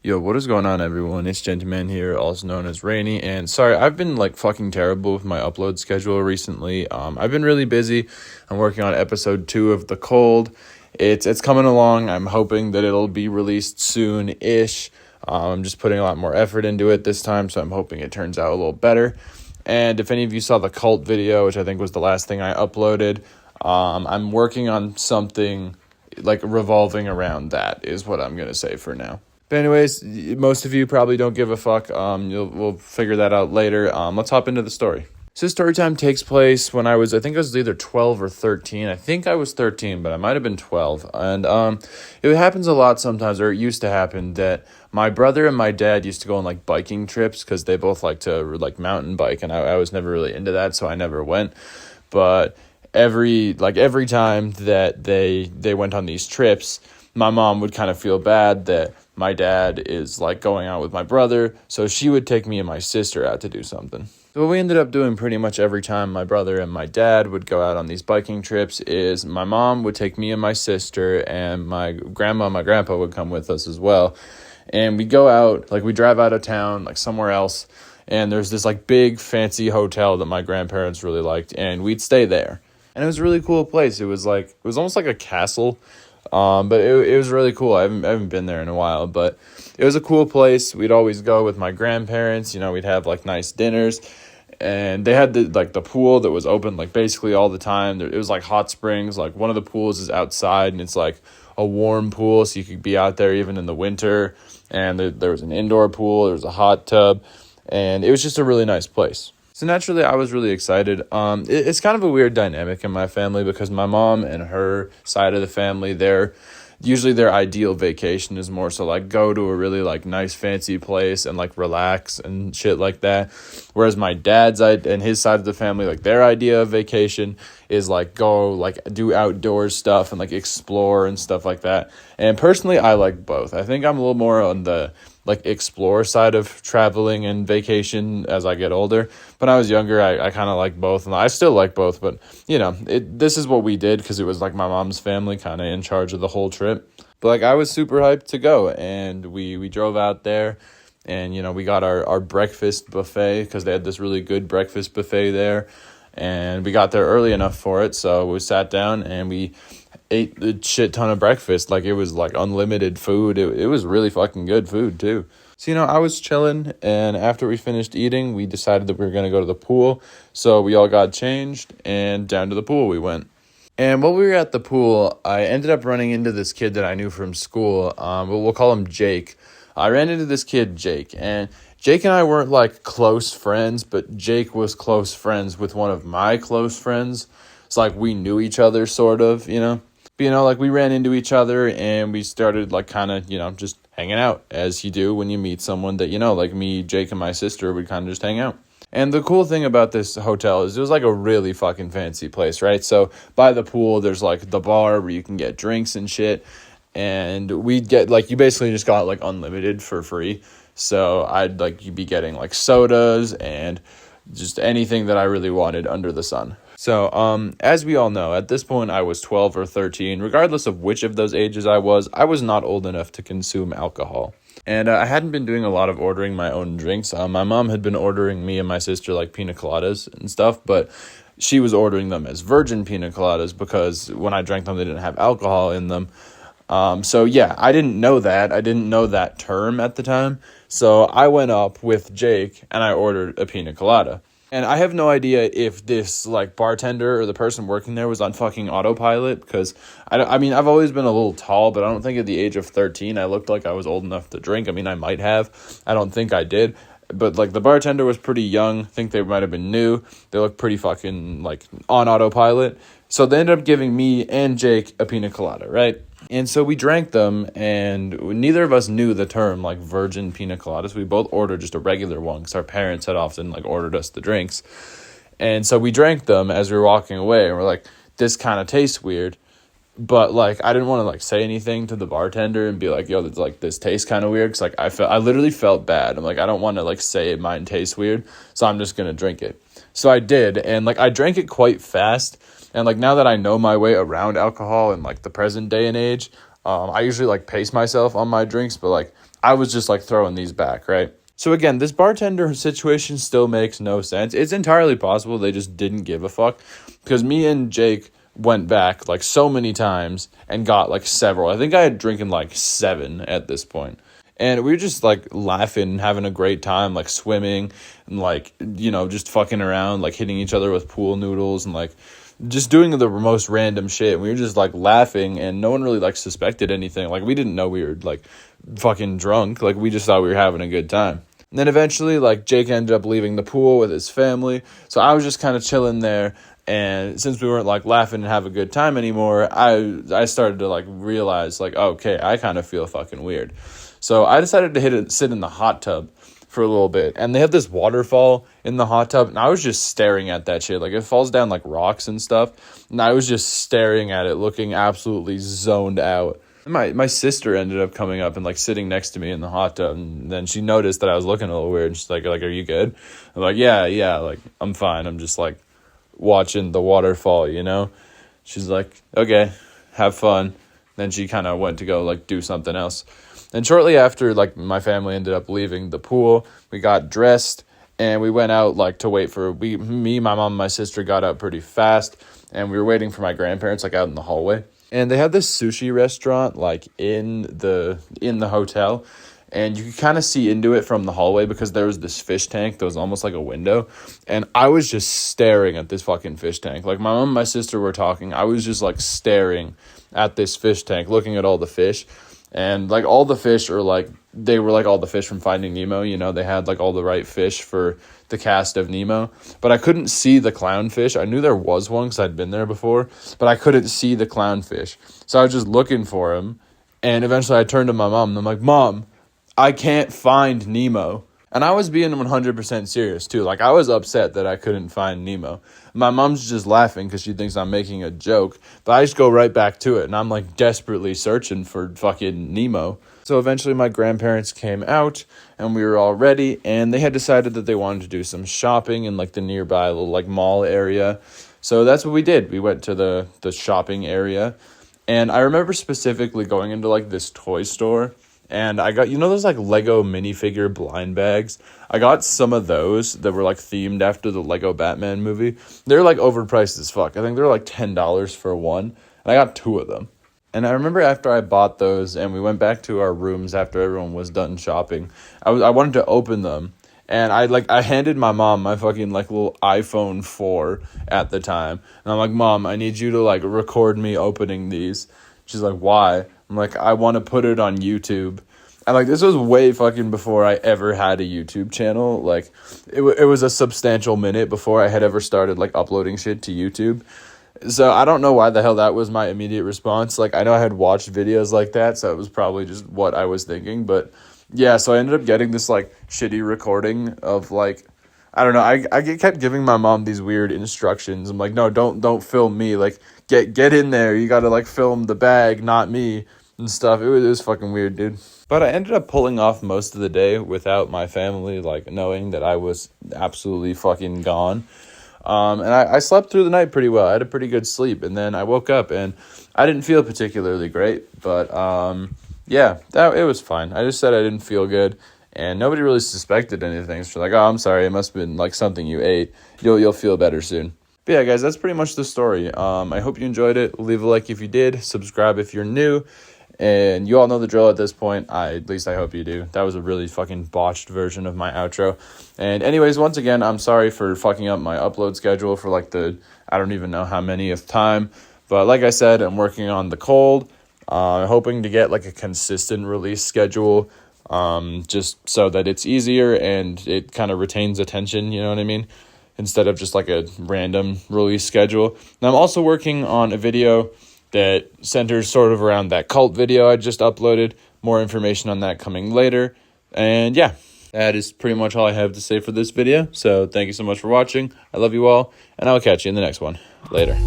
Yo, what is going on, everyone? It's GentooMan here, also known as Rainy, and sorry, I've been, fucking terrible with my upload schedule recently. I've been really busy. I'm working on episode 2 of The Cold. It's coming along. I'm hoping that it'll be released soon-ish. I'm just putting a lot more effort into it this time, so I'm hoping it turns out a little better. And if any of you saw the Cult video, which I think was the last thing I uploaded, I'm working on something, revolving around that, is what I'm going to say for now. But anyways, most of you probably don't give a fuck. We'll figure that out later. Let's hop into the story. So story time takes place when I think I was either 12 or 13. I think I was 13, but I might have been 12. And it happens a lot sometimes, or it used to happen, that my brother and my dad used to go on biking trips because they both like to mountain bike, and I was never really into that, so I never went. But every time that they went on these trips, my mom would kind of feel bad that my dad is going out with my brother, so she would take me and my sister out to do something. So what we ended up doing pretty much every time my brother and my dad would go out on these biking trips is my mom would take me and my sister, and my grandma and my grandpa would come with us as well. And we'd go out, we drive out of town, somewhere else, and there's this big fancy hotel that my grandparents really liked, and we'd stay there. And it was a really cool place. It was almost like a castle. But it was really cool. I haven't been there in a while, but it was a cool place. We'd always go with my grandparents. We'd have nice dinners, and they had the pool that was open basically all the time. It was hot springs. One of the pools is outside, and it's a warm pool, so you could be out there even in the winter. And there was an indoor pool. There was a hot tub, and it was just a really nice place. So naturally, I was really excited. It's kind of a weird dynamic in my family because my mom and her side of the family, usually their ideal vacation is more so go to a really nice fancy place and relax and shit like that. Whereas my dad's and his side of the family, their idea of vacation is go do outdoor stuff and explore and stuff like that. And personally, I like both. I think I'm a little more on the explore side of traveling and vacation as I get older. When I was younger, I kind of like both, and I still like both, but this is what we did because it was my mom's family kind of in charge of the whole trip. But I was super hyped to go, and we drove out there, and we got our breakfast buffet because they had this really good breakfast buffet there, and we got there early enough for it, so we sat down and we ate a shit ton of breakfast. It was unlimited food. It was really fucking good food too. So I was chilling, and after we finished eating, we decided that we were going to go to the pool. So we all got changed, and down to the pool we went. And while we were at the pool, I ended up running into this kid that I knew from school. We'll call him Jake. I ran into this kid, Jake, and Jake and I weren't close friends, but Jake was close friends with one of my close friends. It's we knew each other, sort of, But, we ran into each other, and we started, just hanging out, as you do when you meet someone that, me, Jake, and my sister would kind of just hang out. And the cool thing about this hotel is it was, a really fucking fancy place, right? So, by the pool, there's, the bar where you can get drinks and shit, and we'd get, you basically just got, unlimited for free. So, you'd be getting, sodas and just anything that I really wanted under the sun. So, as we all know, at this point I was 12 or 13. Regardless of which of those ages I was not old enough to consume alcohol. And I hadn't been doing a lot of ordering my own drinks. My mom had been ordering me and my sister pina coladas and stuff, but she was ordering them as virgin pina coladas because when I drank them, they didn't have alcohol in them. So yeah, I didn't know that. I didn't know that term at the time. So I went up with Jake and I ordered a pina colada. And I have no idea if this, bartender or the person working there was on fucking autopilot, because, I've always been a little tall, but I don't think at the age of 13 I looked like I was old enough to drink. I might have. I don't think I did. But, the bartender was pretty young. I think they might have been new. They looked pretty fucking, on autopilot. So they ended up giving me and Jake a pina colada, right? And so we drank them, and neither of us knew the term, virgin pina coladas. We both ordered just a regular one, because our parents had often, ordered us the drinks. And so we drank them as we were walking away, and we're this kind of tastes weird. But, I didn't want to, say anything to the bartender and be yo, this tastes kind of weird, because, I literally felt bad. I'm I don't want to, say mine tastes weird, so I'm just going to drink it. So I did, and, I drank it quite fast. And, now that I know my way around alcohol in, the present day and age, I usually, pace myself on my drinks, but, I was just like throwing these back, right? So again, this bartender situation still makes no sense. It's entirely possible they just didn't give a fuck, because me and Jake went back like so many times and got like several. I think I had drinking like 7 at this point. And we were just like laughing and having a great time, like swimming and like, you know, just fucking around, like hitting each other with pool noodles and like just doing the most random shit. We were just like laughing, and no one really like suspected anything. Like, we didn't know we were like fucking drunk. Like, we just thought we were having a good time. And then eventually like Jake ended up leaving the pool with his family. So I was just kind of chilling there. And since we weren't like laughing and have a good time anymore, I started to like realize like, okay, I kind of feel fucking weird. So I decided to sit in the hot tub for a little bit. And they have this waterfall in the hot tub, and I was just staring at that shit. Like, it falls down like rocks and stuff, and I was just staring at it, looking absolutely zoned out. My sister ended up coming up and like sitting next to me in the hot tub, and then she noticed that I was looking a little weird, and she's like, are you good? I'm like, yeah, like, I'm fine. I'm just like watching the waterfall, you know? She's like, okay, have fun. Then she kind of went to go like do something else. And shortly after, like, my family ended up leaving the pool, we got dressed and we went out like to wait for me, my mom, and my sister got out pretty fast, and we were waiting for my grandparents like out in the hallway. And they had this sushi restaurant like in the hotel, and you could kind of see into it from the hallway because there was this fish tank that was almost like a window. And I was just staring at this fucking fish tank. Like, my mom and my sister were talking. I was just like staring at this fish tank, looking at all the fish. And like all the fish are like, they were like all the fish from Finding Nemo, you know, they had like all the right fish for the cast of Nemo. But I couldn't see the clownfish. I knew there was one because I'd been there before, but I couldn't see the clownfish. So I was just looking for him. And eventually I turned to my mom and I'm like, Mom, I can't find Nemo. And I was being 100% serious too. Like, I was upset that I couldn't find Nemo. My mom's just laughing because she thinks I'm making a joke. But I just go right back to it. And I'm like desperately searching for fucking Nemo. So eventually my grandparents came out and we were all ready. And they had decided that they wanted to do some shopping in like the nearby little like mall area. So that's what we did. We went to the shopping area. And I remember specifically going into like this toy store. And I got, you know, those like Lego minifigure blind bags. I got some of those that were like themed after the Lego Batman movie. They're like overpriced as fuck. I think they're like $10 for one. And I got 2 of them. And I remember after I bought those and we went back to our rooms after everyone was done shopping, I wanted to open them. And I handed my mom my fucking like little iPhone 4 at the time. And I'm like, Mom, I need you to like record me opening these. She's like, why? I'm like, I want to put it on YouTube. And like, this was way fucking before I ever had a YouTube channel. Like, it was a substantial minute before I had ever started like uploading shit to YouTube. So I don't know why the hell that was my immediate response. Like, I know I had watched videos like that, so it was probably just what I was thinking. But yeah, so I ended up getting this like shitty recording of like, I don't know. I kept giving my mom these weird instructions. I'm like, no, don't film me. Like, get in there. You got to like film the bag, not me and stuff. It was fucking weird, dude. But I ended up pulling off most of the day without my family like knowing that I was absolutely fucking gone. And I slept through the night pretty well. I had a pretty good sleep. And then I woke up and I didn't feel particularly great. But yeah, it was fine. I just said I didn't feel good. And nobody really suspected anything. So like, oh, I'm sorry. It must have been like something you ate. You'll feel better soon. But yeah, guys, that's pretty much the story. I hope you enjoyed it. Leave a like if you did. Subscribe if you're new. And you all know the drill at this point. At least I hope you do. That was a really fucking botched version of my outro. And anyways, once again, I'm sorry for fucking up my upload schedule for like I don't even know how many of time. But like I said, I'm working on the cold. Hoping to get like a consistent release schedule. Just so that it's easier and it kind of retains attention, you know what I mean? Instead of just like a random release schedule. And I'm also working on a video that centers sort of around that cult video I just uploaded. More information on that coming later. And yeah, that is pretty much all I have to say for this video. So thank you so much for watching. I love you all, and I'll catch you in the next one. Later.